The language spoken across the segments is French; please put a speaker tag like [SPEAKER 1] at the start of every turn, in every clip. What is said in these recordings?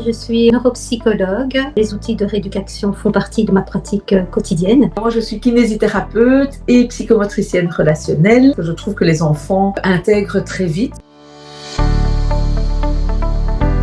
[SPEAKER 1] Je suis neuropsychologue. Les outils de rééducation font partie de ma pratique quotidienne.
[SPEAKER 2] Moi, je suis kinésithérapeute et psychomotricienne relationnelle. Je trouve que les enfants intègrent très vite.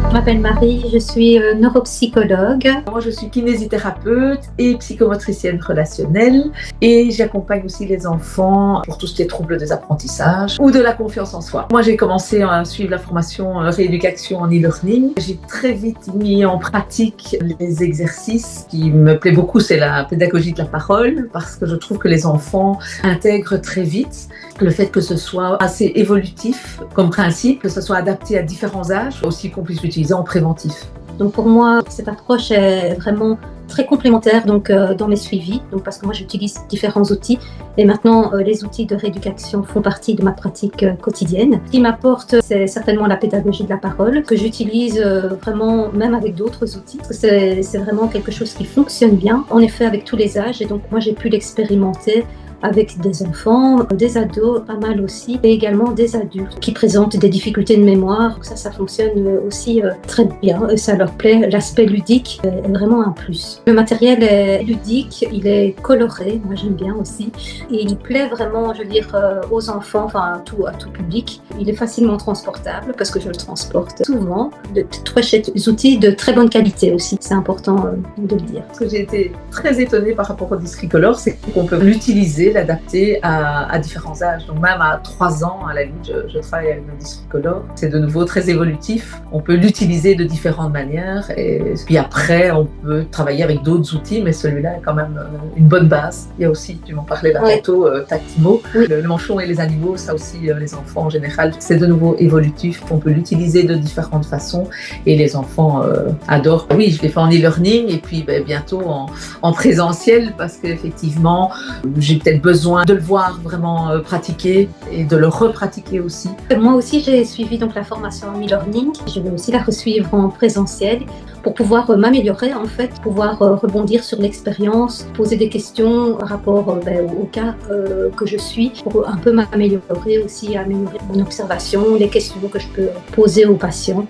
[SPEAKER 1] Je m'appelle Marie, je suis neuropsychologue.
[SPEAKER 2] Moi, je suis kinésithérapeute et psychomotricienne relationnelle et j'accompagne aussi les enfants pour tout ce qui est troubles des apprentissages ou de la confiance en soi. Moi, j'ai commencé à suivre la formation rééducation en e-learning. J'ai très vite mis en pratique les exercices. Ce qui me plaît beaucoup, c'est la pédagogie de la parole parce que je trouve que les enfants intègrent très vite. Le fait que ce soit assez évolutif comme principe, que ce soit adapté à différents âges, aussi qu'on puisse l'utiliser en préventif.
[SPEAKER 1] Donc pour moi, cette approche est vraiment très complémentaire dans mes suivis, parce que moi j'utilise différents outils et maintenant les outils de rééducation font partie de ma pratique quotidienne. Ce qui m'apporte, c'est certainement la pédagogie de la parole que j'utilise vraiment même avec d'autres outils. Parce que c'est vraiment quelque chose qui fonctionne bien, en effet avec tous les âges, et donc moi j'ai pu l'expérimenter avec des enfants, des ados, pas mal aussi, et également des adultes qui présentent des difficultés de mémoire. Donc ça fonctionne aussi très bien, et ça leur plaît. L'aspect ludique est vraiment un plus. Le matériel est ludique, il est coloré, moi j'aime bien aussi, et il plaît vraiment, je veux dire, aux enfants, enfin à tout public. Il est facilement transportable parce que je le transporte souvent. De très chouettes outils de très bonne qualité aussi, c'est important de le dire.
[SPEAKER 2] Ce que j'ai été très étonnée par rapport au Discricolor, c'est qu'on peut l'utiliser, l'adapter à différents âges. Donc même à 3 ans, à la limite, je travaille avec le Discricolor. C'est de nouveau très évolutif. On peut l'utiliser de différentes manières et puis après, on peut travailler avec d'autres outils, mais celui-là est quand même une bonne base. Il y a aussi, tu m'en parlais là tantôt, Tactimo. Oui. Le manchon et les animaux, ça aussi, les enfants en général, c'est de nouveau évolutif. On peut l'utiliser de différentes façons et les enfants adorent. Oui, je l'ai fait en e-learning et puis bientôt en présentiel parce qu'effectivement, j'ai peut-être besoin de le voir vraiment pratiquer et de le repratiquer aussi.
[SPEAKER 1] Moi aussi, j'ai suivi donc la formation en e-learning. Je vais aussi la resuivre en présentiel pour pouvoir m'améliorer en fait, pouvoir rebondir sur l'expérience, poser des questions par rapport au cas que je suis, pour un peu m'améliorer aussi, améliorer mon observation, les questions que je peux poser aux patients.